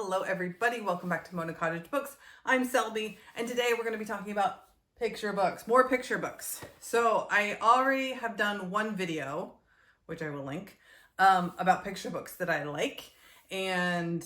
Hello everybody, welcome back to Mona Cottage Books. I'm Selby, and today we're going to be talking about picture books, more picture books. So I already have done one video, which I will link, about picture books that I like, and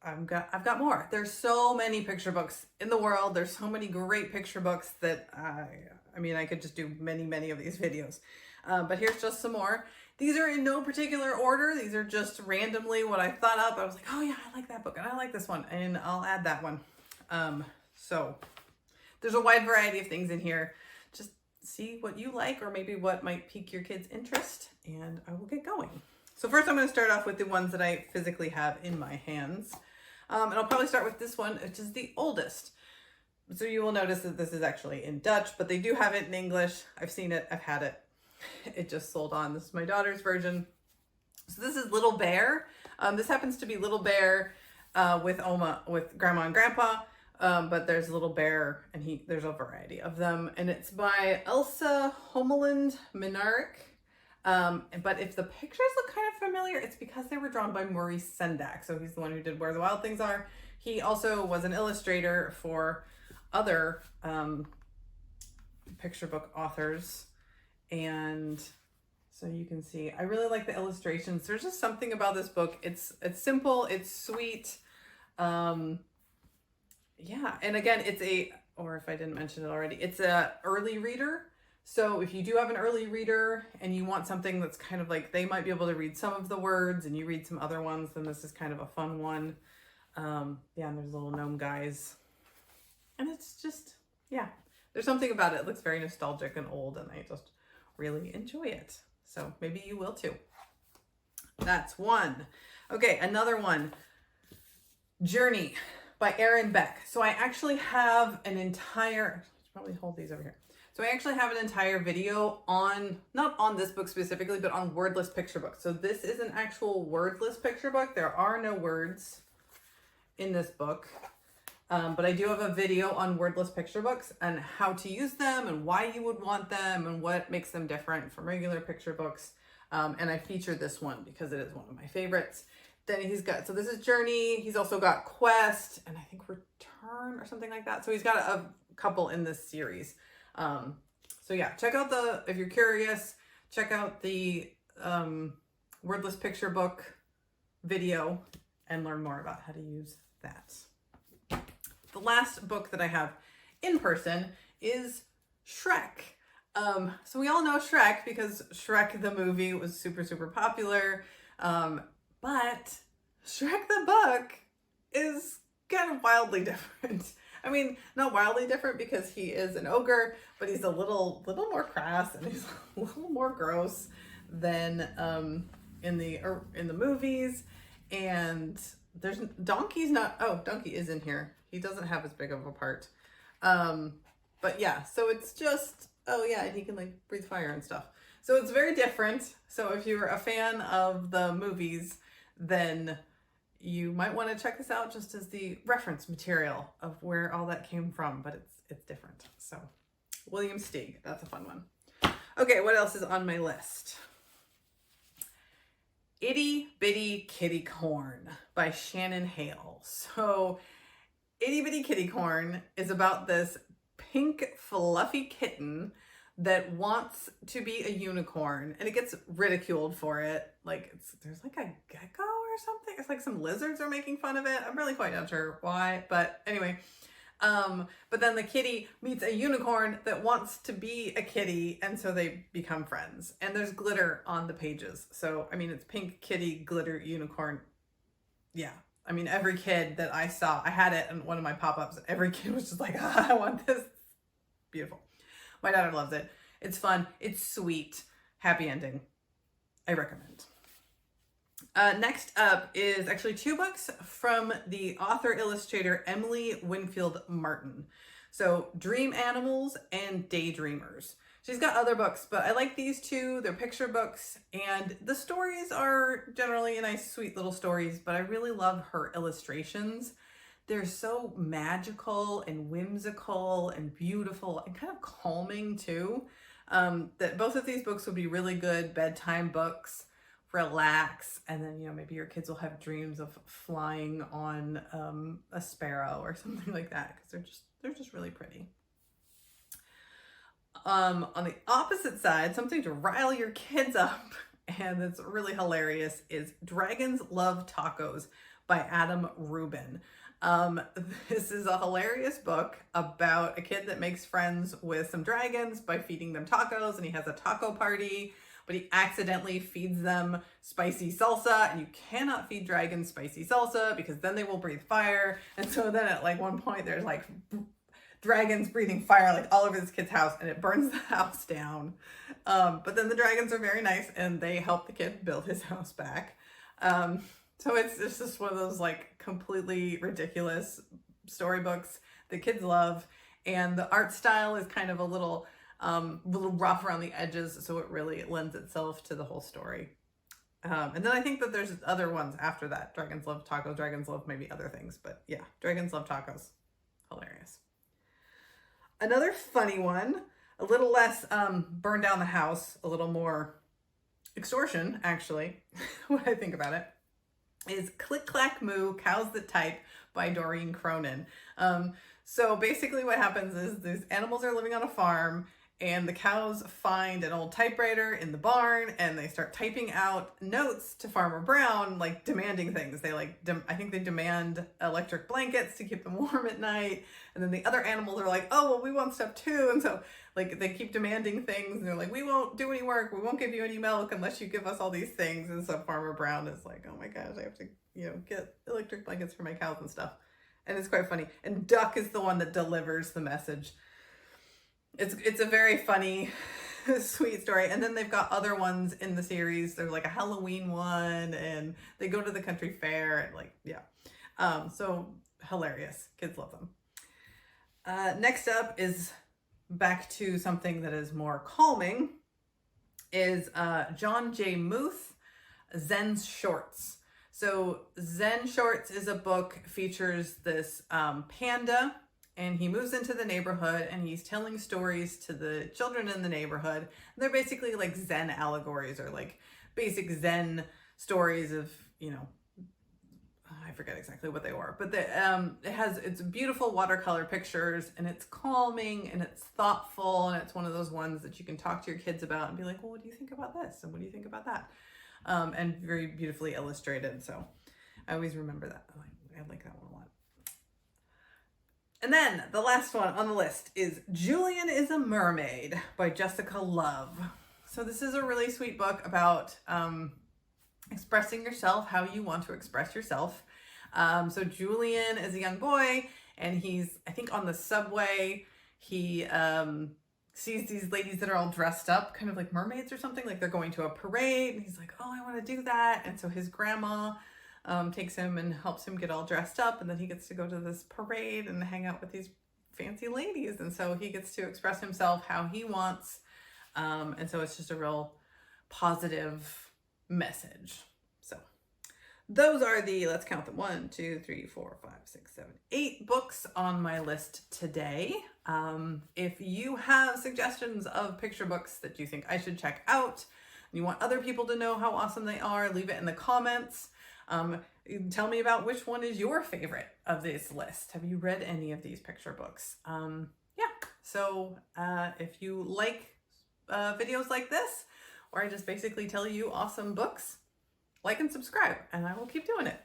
I've got more. There's so many picture books in the world. There's so many great picture books that I could just do many of these videos. But here's just some more. These are in no particular order. These are just randomly what I thought up. I was like, oh yeah, I like that book and I like this one and I'll add that one. So there's a wide variety of things in here. Just see what you like or maybe what might pique your kids' interest and I will get going. So first I'm going to start off with the ones that I physically have in my hands. And I'll probably start with this one, which is the oldest. So you will notice that this is actually in Dutch, but they do have it in English. I've seen it, I've had it. It just sold on. This is my daughter's version. So this is Little Bear. This happens to be Little Bear with Grandma and Grandpa, but there's Little Bear and there's a variety of them. And it's by Elsa Holmelund Minarik. But if the pictures look kind of familiar, it's because they were drawn by Maurice Sendak. So he's the one who did Where the Wild Things Are. He also was an illustrator for other picture book authors. And so you can see, I really like the illustrations. There's just something about this book. It's simple, it's sweet. Yeah, and again, or if I didn't mention it already, it's a early reader. So if you do have an early reader and you want something that's kind of like, they might be able to read some of the words and you read some other ones, then this is kind of a fun one. Yeah, and there's little gnome guys. And it's just, yeah, there's something about it. It looks very nostalgic and old and I just really enjoy it. So maybe you will too. That's one. Okay, another one. Journey by Aaron Beck. So I actually have an entire, I should probably hold these over here. So I actually have an entire video on, not on this book specifically, but on wordless picture books. So this is an actual wordless picture book. There are no words in this book. But I do have a video on wordless picture books and how to use them and why you would want them and what makes them different from regular picture books. And I featured this one because it is one of my favorites. Then so this is Journey. He's also got Quest and I think Return or something like that. So he's got a couple in this series. So yeah, check out if you're curious, check out the wordless picture book video and learn more about how to use that. The last book that I have in person is Shrek. So we all know Shrek because Shrek the movie was super popular. But Shrek the book is kind of wildly different. I mean, not wildly different because he is an ogre, but he's a little more crass and he's a little more gross than in the movies. And Donkey is in here. He doesn't have as big of a part. But yeah, so it's just, oh yeah, and he can like breathe fire and stuff. So it's very different. So if you're a fan of the movies, then you might want to check this out just as the reference material of where all that came from, but it's different. So William Stieg, that's a fun one. Okay, what else is on my list? Itty Bitty Kittycorn by Shannon Hale. So Itty Bitty Kittycorn is about this pink fluffy kitten that wants to be a unicorn and it gets ridiculed for it. Like there's like a gecko or something. It's like some lizards are making fun of it. I'm really quite not sure why, but anyway. But then the kitty meets a unicorn that wants to be a kitty and so they become friends and there's glitter on the pages. So, I mean, it's pink kitty glitter unicorn. Yeah. I mean, every kid that I saw, I had it in one of my pop-ups. Every kid was just like, I want this. Beautiful. My daughter loves it. It's fun. It's sweet. Happy ending. I recommend. Next up is actually two books from the author-illustrator Emily Winfield Martin. So Dream Animals and Daydreamers. She's got other books, but I like these two. They're picture books, and the stories are generally nice, sweet little stories, but I really love her illustrations. They're so magical and whimsical and beautiful and kind of calming too, that both of these books would be really good bedtime books relax, and then, you know, maybe your kids will have dreams of flying on a sparrow or something like that, because they're just really pretty. On the opposite side, something to rile your kids up and it's really hilarious is Dragons Love Tacos by Adam Rubin. This is a hilarious book about a kid that makes friends with some dragons by feeding them tacos, and he has a taco party, but he accidentally feeds them spicy salsa, and you cannot feed dragons spicy salsa because then they will breathe fire. And so then at like one point there's like dragons breathing fire like all over this kid's house, and it burns the house down. But then the dragons are very nice and they help the kid build his house back. So it's just one of those like completely ridiculous storybooks that kids love, and the art style is kind of a little rough around the edges, so it really lends itself to the whole story. And then I think that there's other ones after that. Dragons Love Tacos, Dragons Love maybe other things, but yeah, Dragons Love Tacos, hilarious. Another funny one, a little less burn down the house, a little more extortion, actually, when I think about it, is Clack Moo, Cows That Type by Doreen Cronin. So basically what happens is these animals are living on a farm, and the cows find an old typewriter in the barn, and they start typing out notes to Farmer Brown, like demanding things. They I think they demand electric blankets to keep them warm at night. And then the other animals are like, oh, well, we want stuff too. And so like they keep demanding things, and they're like, we won't do any work. We won't give you any milk unless you give us all these things. And so Farmer Brown is like, oh my gosh, I have to, you know, get electric blankets for my cows and stuff. And it's quite funny. And Duck is the one that delivers the message. It's a very funny, sweet story. And then they've got other ones in the series. There's like a Halloween one, and they go to the country fair, and like, yeah. So hilarious. Kids love them. Next up is back to something that is more calming, is Jon J. Muth, Zen's Shorts. So Zen Shorts is a book, features this panda, and he moves into the neighborhood, and he's telling stories to the children in the neighborhood. They're basically like Zen allegories, or like basic Zen stories of, you know, I forget exactly what they were, but it's beautiful watercolor pictures, and it's calming, and it's thoughtful, and it's one of those ones that you can talk to your kids about and be like, well, what do you think about this? And what do you think about that? And very beautifully illustrated. So I always remember that. I like that one a lot. And then the last one on the list is Julian is a Mermaid by Jessica Love. So this is a really sweet book about expressing yourself how you want to express yourself. So Julian is a young boy, and he's, I think, on the subway. He sees these ladies that are all dressed up, kind of like mermaids or something, like they're going to a parade, and he's like, oh, I want to do that. And so his grandma takes him and helps him get all dressed up, and then he gets to go to this parade and hang out with these fancy ladies, and so he gets to express himself how he wants, and so it's just a real positive message. So those are the, let's count them, 1, 2, 3, 4, 5, 6, 7, 8 books on my list today. If you have suggestions of picture books that you think I should check out, and you want other people to know how awesome they are, leave it in the comments. Tell me about which one is your favorite of this list. Have you read any of these picture books? Yeah, so if you like videos like this, where I just basically tell you awesome books, like and subscribe, and I will keep doing it.